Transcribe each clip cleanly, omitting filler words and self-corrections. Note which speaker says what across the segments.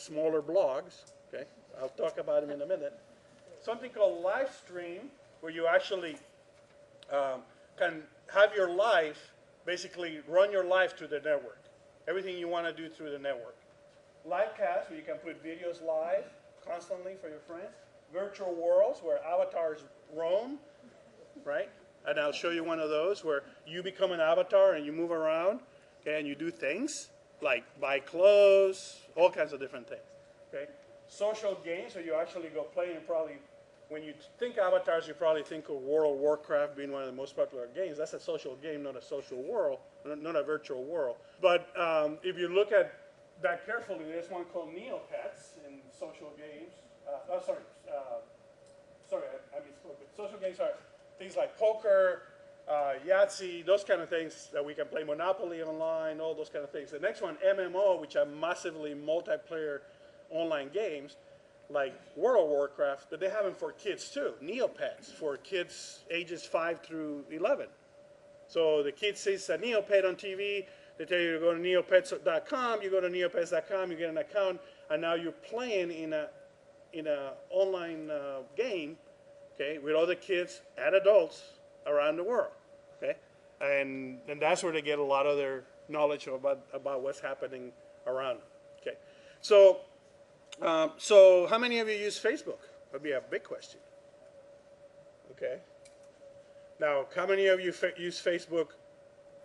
Speaker 1: smaller blogs. Okay, I'll talk about them in a minute. Something called live stream, where you actually can have your life, basically run your life through the network. Everything you want to do through the network. Live cast, where you can put videos live constantly for your friends. Virtual worlds, where avatars roam, right? And I'll show you one of those where you become an avatar and you move around, okay, and you do things like buy clothes, all kinds of different things, okay? Social games, where you actually go play and probably, when you think avatars, you probably think of World of Warcraft being one of the most popular games. That's a social game, not a social world, not a virtual world. But if you look at that carefully, there's one called Neopets in social games. I misspoke. Social games are things like poker, Yahtzee, those kind of things that we can play, Monopoly online, all those kind of things. The next one, MMO, which are massively multiplayer online games, like World of Warcraft, but they have them for kids too. Neopets, for kids ages 5 through 11. So the kid sees a Neopet on TV, they tell you to go to neopets.com, you go to neopets.com, you get an account, and now you're playing in a online game, okay, with other kids and adults around the world, okay? And that's where they get a lot of their knowledge about what's happening around them, okay? So, so how many of you use Facebook? That'd be a big question, okay? Now, how many of you use Facebook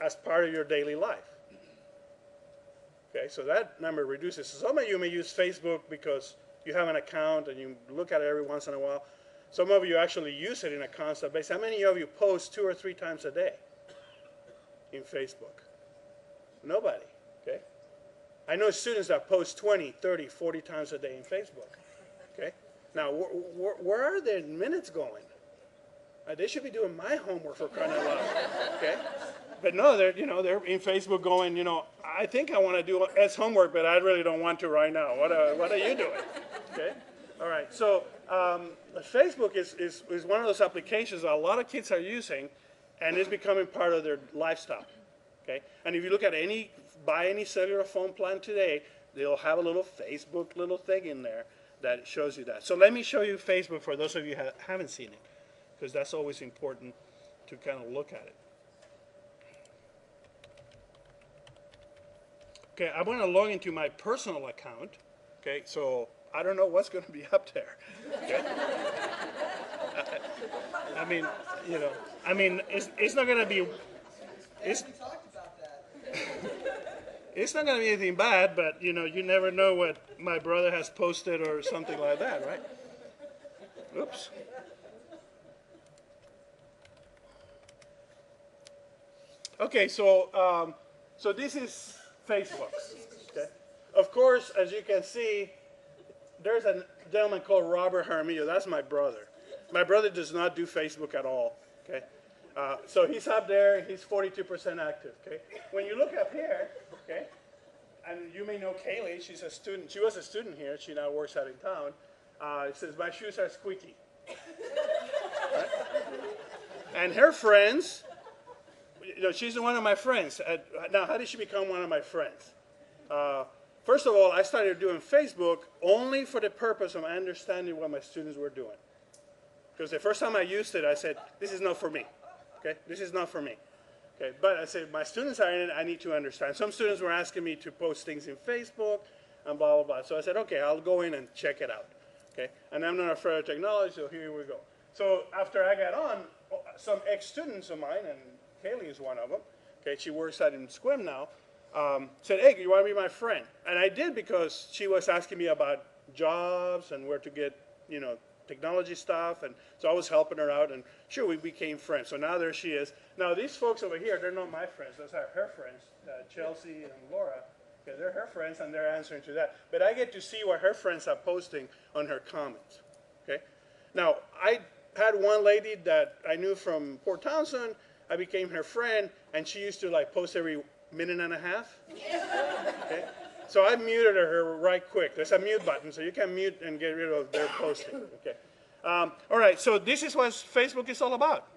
Speaker 1: as part of your daily life? Okay, so that number reduces. So some of you may use Facebook because you have an account and you look at it every once in a while. Some of you actually use it in a constant basis. How many of you post 2 or 3 times a day in Facebook? Nobody, okay? I know students that post 20, 30, 40 times a day in Facebook, okay? Now, where are their minutes going? They should be doing my homework for crying out loud, okay? But no, they're in Facebook going, I think I want to do S homework, but I really don't want to right now. What are you doing? Okay, all right. So Facebook is one of those applications that a lot of kids are using, and it's becoming part of their lifestyle. Okay, and if you look at buy any cellular phone plan today, they'll have a little Facebook little thing in there that shows you that. So let me show you Facebook for those of you who haven't seen it, because that's always important to kind of look at it. Okay, I want to log into my personal account. Okay, so I don't know what's going to be up there. Okay? I mean, it's not going to be. It's not going to be anything bad, but you never know what my brother has posted or something like that, right? Oops. Okay, so this is Facebook. Okay. Of course, as you can see, there's a gentleman called Robert Jaramillo. That's my brother. My brother does not do Facebook at all. Okay. So he's up there. He's 42% active. Okay. When you look up here, okay, and you may know Kaylee. She's a student. She was a student here. She now works out in town. It says, "My shoes are squeaky." Right? And her friends. She's one of my friends. Now, how did she become one of my friends? First of all, I started doing Facebook only for the purpose of understanding what my students were doing. Because the first time I used it, I said, this is not for me. Okay, this is not for me. Okay, but I said, my students are in it, I need to understand. Some students were asking me to post things in Facebook and blah, blah, blah. So I said, okay, I'll go in and check it out. Okay, and I'm not afraid of technology, so here we go. So after I got on, some ex-students of mine, and Kaylee is one of them. Okay, she works out in Squim now. Said, hey, you want to be my friend? And I did because she was asking me about jobs and where to get, technology stuff. And so I was helping her out. And sure, we became friends. So now there she is. Now these folks over here, they're not my friends. Those are her friends, Chelsea and Laura. Okay, they're her friends, and they're answering to that. But I get to see what her friends are posting on her comments. Okay. Now I had one lady that I knew from Port Townsend. I became her friend, and she used to post every minute and a half. Okay? So I muted her right quick. There's a mute button, so you can mute and get rid of their posting. Okay. All right, so this is what Facebook is all about.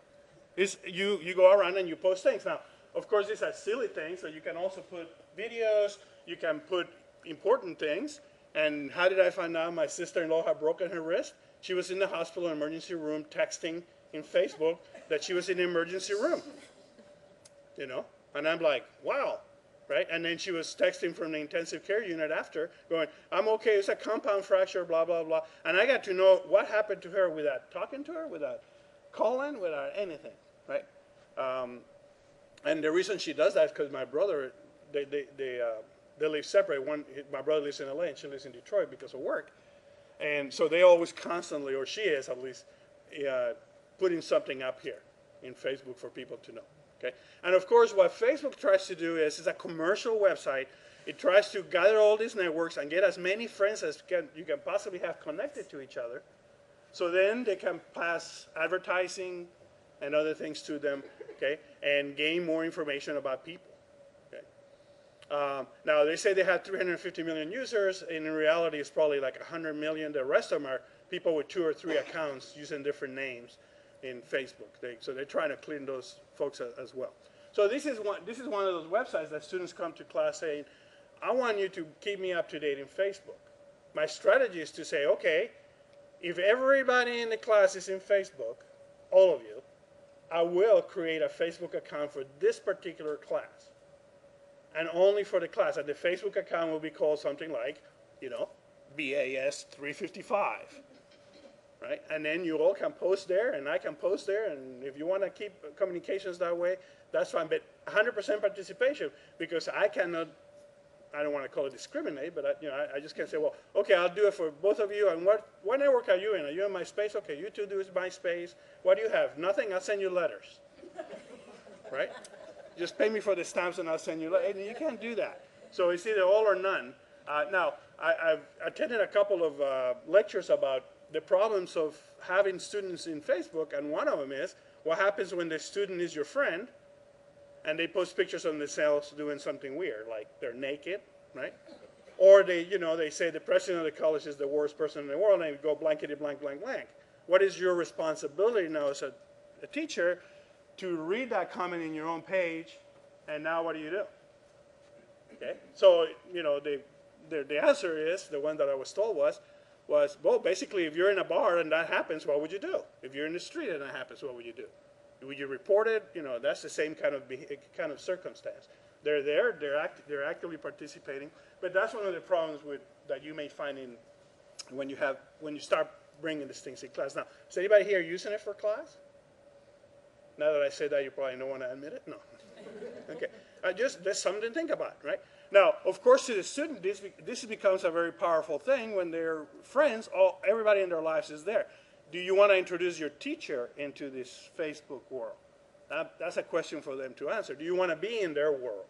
Speaker 1: You go around and you post things. Now, of course, these are silly things, so you can also put videos, you can put important things, And how did I find out my sister-in-law had broken her wrist? She was in the hospital emergency room texting in Facebook that she was in the emergency room. You know? And I'm like, wow. Right? And then she was texting from the intensive care unit after, going, I'm okay, it's a compound fracture, blah, blah, blah. And I got to know what happened to her without talking to her, without calling, without anything, right? And the reason she does that is because my brother, they live separate. My brother lives in LA and she lives in Detroit because of work. And so they always constantly, or she is at least, putting something up here in Facebook for people to know. Okay? And of course, what Facebook tries to do is it's a commercial website. It tries to gather all these networks and get as many friends as you can possibly have connected to each other. So then they can pass advertising and other things to them, okay, and gain more information about people. Okay? Now, they say they have 350 million users. And in reality, it's probably like 100 million. The rest of them are people with 2 or 3 accounts using different names in Facebook. So they're trying to clean those folks as well. So this is one of those websites that students come to class saying, I want you to keep me up to date in Facebook. My strategy is to say, okay, if everybody in the class is in Facebook, all of you, I will create a Facebook account for this particular class. And only for the class. And the Facebook account will be called something like, you know, BAS 355. Right? And then you all can post there, and I can post there, and if you want to keep communications that way, that's fine. But 100% participation, because I cannot, I don't want to call it discriminate, but I just can't say, well, okay, I'll do it for both of you. And what network are you in? Are you in MySpace? Okay, you two do MySpace. What do you have? Nothing? I'll send you letters. Right? Just pay me for the stamps, and I'll send you letters. And you can't do that. So it's either all or none. Now, I've attended a couple of lectures about the problems of having students in Facebook, and one of them is what happens when the student is your friend and they post pictures of themselves doing something weird, like they're naked, right? Or they say the president of the college is the worst person in the world, and they go blankety blank, blank, blank. What is your responsibility now as a teacher to read that comment in your own page, and now what do you do? Okay, so the answer is, the one that I was told was, well, basically, if you're in a bar and that happens, what would you do? If you're in the street and that happens, what would you do? Would you report it? That's the same kind of circumstance. They're there, they're actively participating, but that's one of the problems that you may find when you start bringing these things in class. Now, is anybody here using it for class? Now that I said that, you probably don't want to admit it? No. Okay. That's something to think about, right? Now, of course, to the student, this becomes a very powerful thing when their friends, everybody in their lives is there. Do you want to introduce your teacher into this Facebook world? That's a question for them to answer. Do you want to be in their world?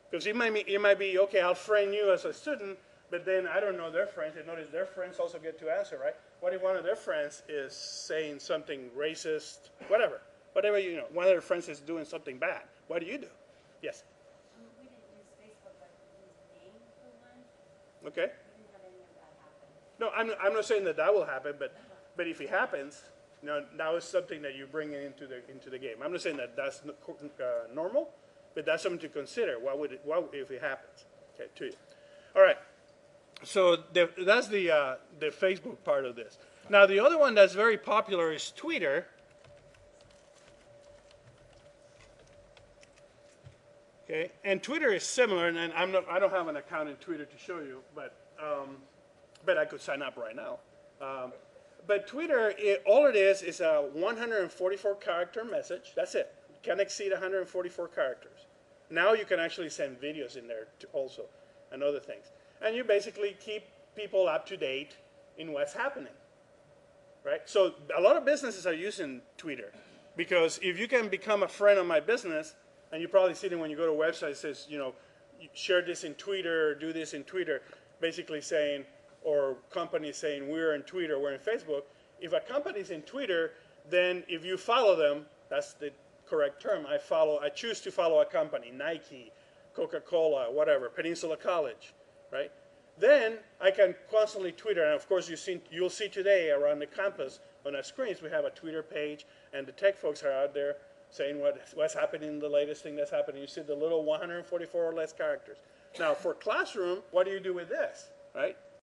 Speaker 1: Because it might be, okay, I'll friend you as a student, but then I don't know their friends. And notice their friends also get to answer, right? What if one of their friends is saying something racist, whatever, one of their friends is doing something bad. What do you do? Yes?
Speaker 2: We didn't use Facebook, but we used Name for one.
Speaker 1: Okay.
Speaker 2: We didn't have any of that happen.
Speaker 1: No, I'm not saying that will happen, but if it happens, now is something that you bring into the game. I'm not saying that that's normal, but that's something to consider. What if it happens? Okay, to you. All right. So that's the Facebook part of this. Now the other one that's very popular is Twitter. Okay, and Twitter is similar, and I don't have an account in Twitter to show you, but I could sign up right now. But Twitter, all it is a 144 character message. That's it. It can't exceed 144 characters. Now you can actually send videos in there also, and other things. And you basically keep people up to date in what's happening, right? So a lot of businesses are using Twitter, because if you can become a friend of my business, and you probably see them when you go to a website, it says, share this in Twitter, or do this in Twitter, basically saying, or companies saying, we're in Twitter, we're in Facebook. If a company's in Twitter, then if you follow them, that's the correct term. I choose to follow a company, Nike, Coca-Cola, whatever, Peninsula College, right? Then I can constantly Twitter, and of course you'll see today around the campus on our screens, we have a Twitter page, and the tech folks are out there saying what's happening, the latest thing that's happening. You see the little 144 or less characters. Now, for classroom, what do you do with this, right?